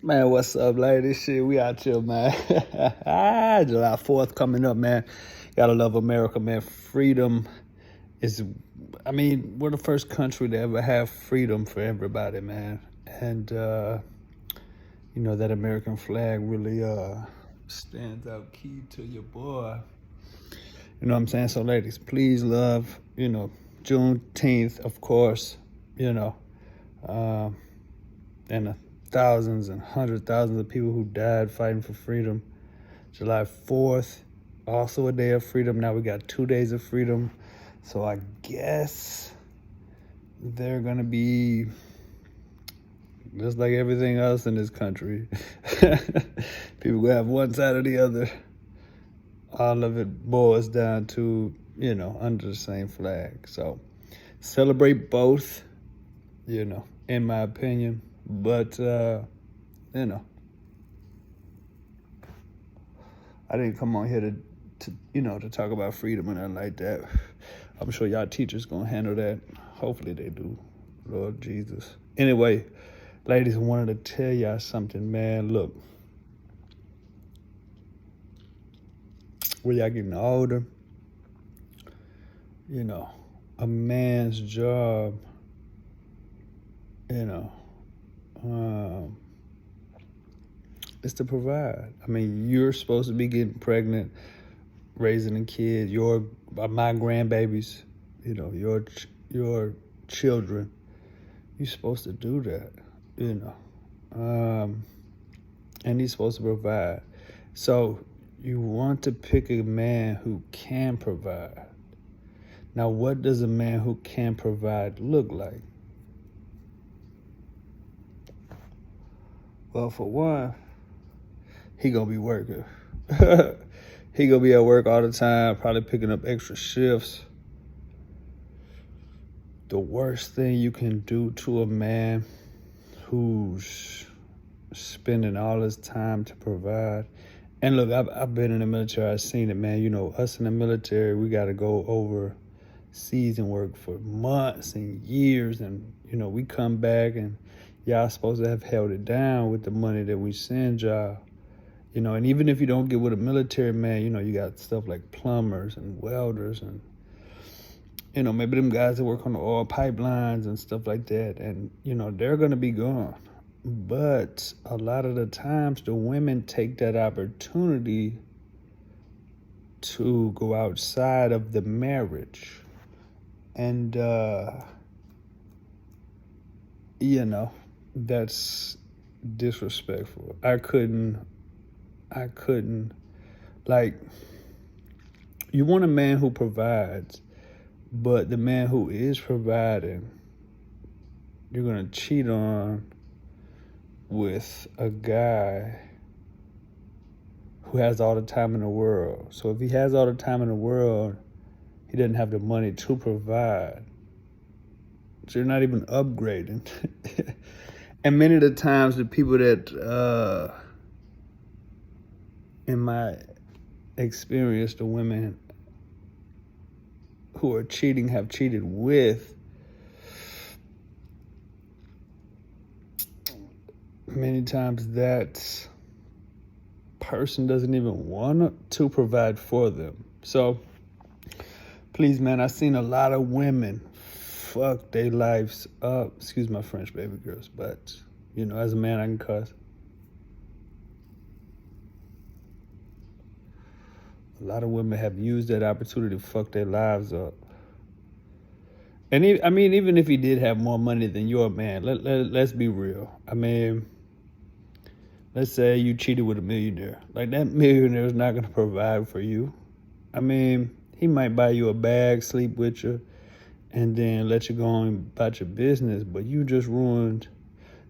Man, what's up, ladies? Shit, we out here, man. July 4th coming up, man. Gotta love America, man. Freedom is, we're the first country to ever have freedom for everybody, man. And, that American flag really stands out key to your boy. You know what I'm saying? So, ladies, please love, Juneteenth, of course, and the thousands and hundred thousands of people who died fighting for freedom. July 4th, also a day of freedom. Now we got 2 days of freedom. So I guess they're going to be just like everything else in this country. People going to have one side or the other. All of it boils down to, under the same flag. So celebrate both, in my opinion. But, I didn't come on here to talk about freedom and nothing like that. I'm sure y'all teachers gonna handle that. Hopefully they do. Lord Jesus. Anyway, ladies, I wanted to tell y'all something, man. Look, when y'all getting older, a man's job, is to provide. You're supposed to be getting pregnant, raising a kid, my grandbabies, your children. You're supposed to do that, and he's supposed to provide. So you want to pick a man who can provide. Now, what does a man who can provide look like? Well, for one, he gonna be working. He gonna be at work all the time, probably picking up extra shifts. The worst thing you can do to a man who's spending all his time to provide. And look, I've been in the military. I've seen it, man. Us in the military, we got to go overseas and work for months and years. And, we come back and y'all supposed to have held it down with the money that we send y'all. And even if you don't get with a military man, you got stuff like plumbers and welders and, maybe them guys that work on the oil pipelines and stuff like that. And, they're going to be gone. But a lot of the times the women take that opportunity to go outside of the marriage. And, that's disrespectful. I couldn't, you want a man who provides, but the man who is providing, you're going to cheat on with a guy who has all the time in the world. So if he has all the time in the world, he doesn't have the money to provide. So you're not even upgrading. And many of the times the people that, in my experience, the women who are cheating have cheated with, many times that person doesn't even want to provide for them. So please, man, I've seen a lot of women fuck their lives up. Excuse my French, baby girls, but, as a man, I can cuss. A lot of women have used that opportunity to fuck their lives up. And even if he did have more money than your man, let's be real. Let's say you cheated with a millionaire. Like, that millionaire is not going to provide for you. He might buy you a bag, sleep with you, and then let you go on about your business. But you just ruined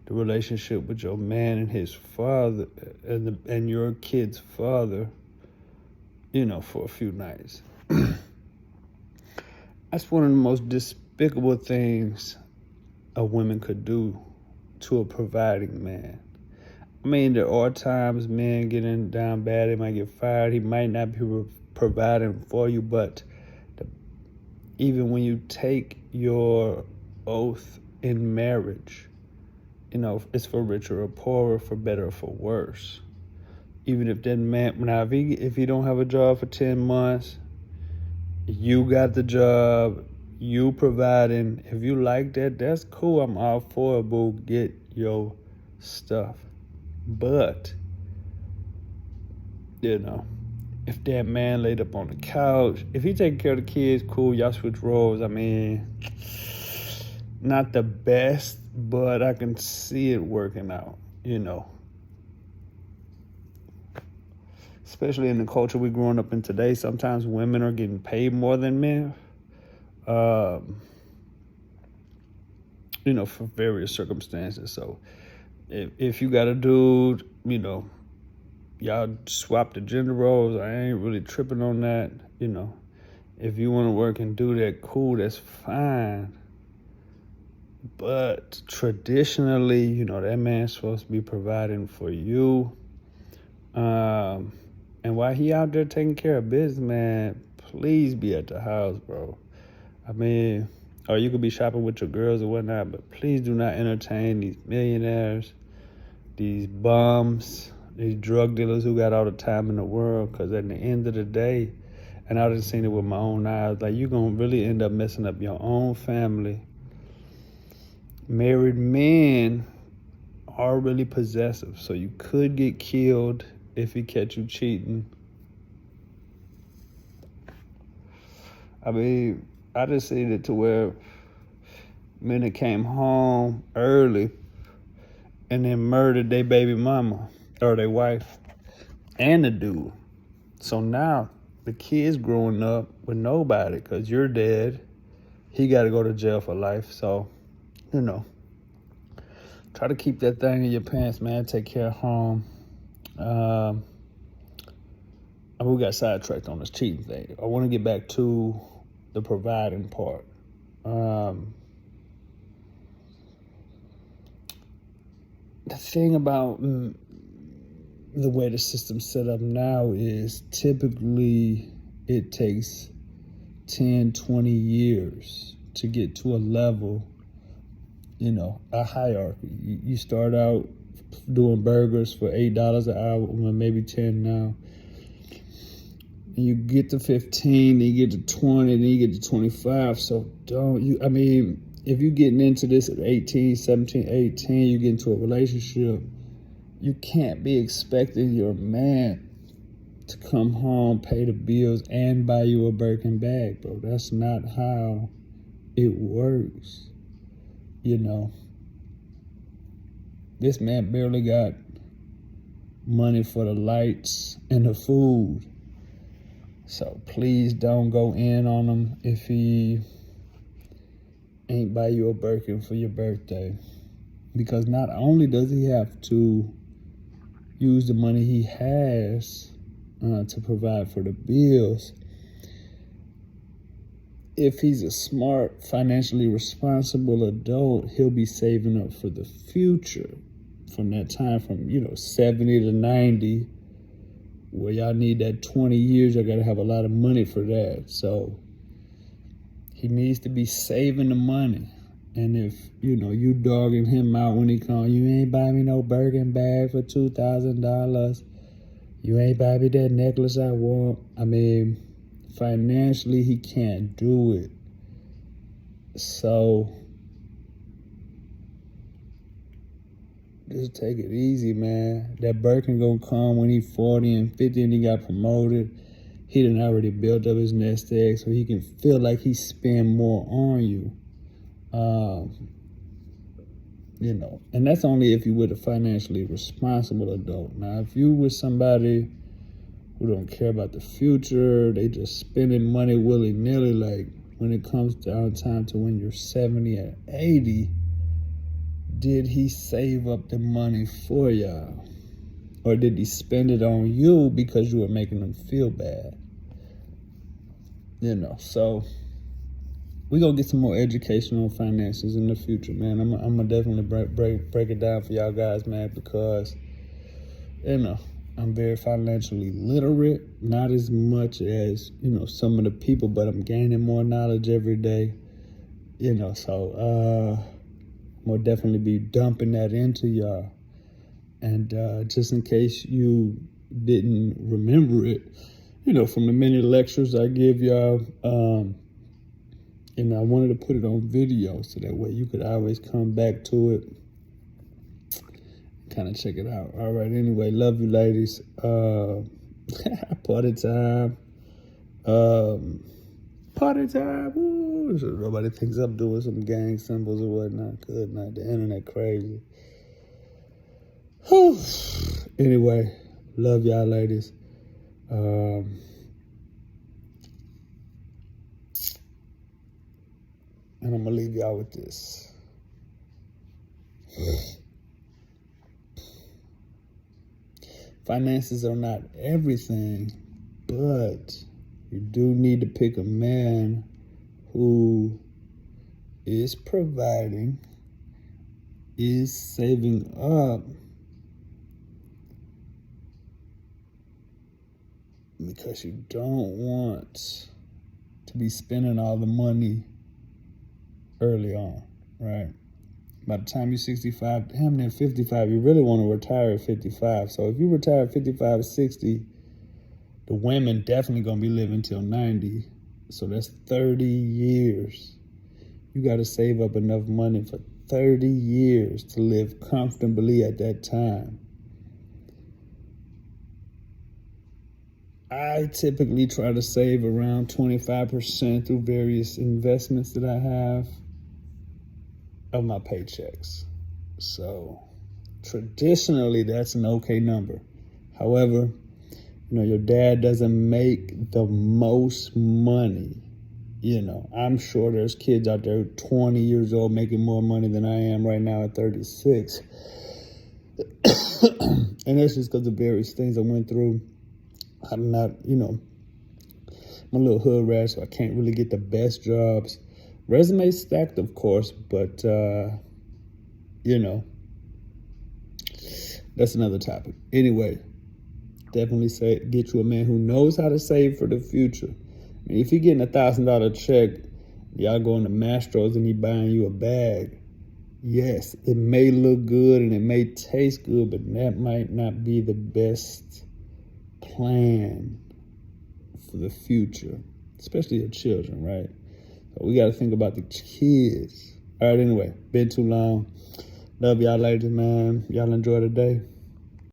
the relationship with your man and his father and your kid's father, for a few nights. That's one of the most despicable things a woman could do to a providing man. There are times men getting down bad, they might get fired, he might not be providing for you, but even when you take your oath in marriage, You know, it's for richer or poorer, for better or for worse. Even if that man, now if he don't have a job for 10 months, you got the job, you providing. If you like that, that's cool. I'm all for it, boo. Get your stuff. But, you know, if that man laid up on the couch, if he taking care of the kids, cool, y'all switch roles. I mean, not the best, but I can see it working out, you know. Especially in the culture we're growing up in today, sometimes women are getting paid more than men, you know, for various circumstances. So if you got a dude, you know, y'all swap the gender roles. I ain't really tripping on that, you know. If you want to work and do that, cool, that's fine. But traditionally, you know, that man's supposed to be providing for you. And while he out there taking care of business, man, please be at the house, bro. I mean, or you could be shopping with your girls or whatnot, but please do not entertain these millionaires, these bums, these drug dealers who got all the time in the world. Because at the end of the day, and I done seen it with my own eyes, like, you're going to really end up messing up your own family. Married men are really possessive, so you could get killed if he catch you cheating. I mean, I just seen it to where men that came home early and then murdered their baby mama or their wife and the dude. So now the kid's growing up with nobody because you're dead. He got to go to jail for life. So, you know, try to keep that thing in your pants, man. Take care of home. We got sidetracked on this cheating thing. I want to get back to the providing part. The thing about the way the system's set up now is typically it takes 10, 20 years to get to a level, you know, a hierarchy. You start out doing burgers for $8 an hour, maybe 10 now. And you get to 15, then you get to 20, then you get to 25. So I mean, if you're getting into this at 18, 17, 18, you get into a relationship, you can't be expecting your man to come home, pay the bills, and buy you a Birkin bag, bro. That's not how it works, you know. This man barely got money for the lights and the food. So please don't go in on him if he ain't buy you a Birkin for your birthday. Because not only does he have to use the money he has to provide for the bills, if he's a smart, financially responsible adult, he'll be saving up for the future from that time from, 70 to 90, where y'all need that 20 years. Y'all got to have a lot of money for that. So he needs to be saving the money. And if, you dogging him out when he come, you ain't buy me no Birkin bag for $2,000. You ain't buy me that necklace I want. I mean, financially, he can't do it. So just take it easy, man. That Birkin gonna come when he 40 and 50 and he got promoted. He done already built up his nest egg so he can feel like he spend more on you. And that's only if you with a financially responsible adult. Now, if you with somebody who don't care about the future, they just spending money willy-nilly, like when it comes down time to when you're 70 and 80, did he save up the money for y'all? Or did he spend it on you because you were making them feel bad? So we're going to get some more education on finances in the future, man. I'm going to definitely break it down for y'all guys, man, because, I'm very financially literate. Not as much as, some of the people, but I'm gaining more knowledge every day. So more definitely be dumping that into y'all. And just in case you didn't remember it, from the many lectures I give y'all, I wanted to put it on video so that way you could always come back to it, kind of check it out. All right, anyway, love you ladies. Party time. Party time. Woo. So nobody thinks I'm doing some gang symbols or whatnot. Good night. The internet crazy. Whew. Anyway, love y'all ladies. And I'm gonna leave y'all with this. Finances are not everything, but you do need to pick a man who is providing, is saving up, because you don't want to be spending all the money early on, right? By the time you're 65, damn near 55, you really want to retire at 55. So if you retire at 55 or 60, the women definitely going to be living till 90. So that's 30 years. You got to save up enough money for 30 years to live comfortably at that time. I typically try to save around 25% through various investments that I have of my paychecks. So traditionally, that's an okay number. However, your dad doesn't make the most money. I'm sure there's kids out there 20 years old making more money than I am right now at 36. And that's just because of various things I went through. I'm not, I'm a little hood rat, so I can't really get the best jobs. Resume stacked, of course, but, that's another topic. Anyway, definitely get you a man who knows how to save for the future. I mean, if you're getting $1,000 check, y'all going to Mastro's and he buying you a bag, yes, it may look good and it may taste good, but that might not be the best plan for the future, especially your children, right? So we got to think about the kids. All right, anyway, been too long. Love y'all ladies, man. Y'all enjoy the day.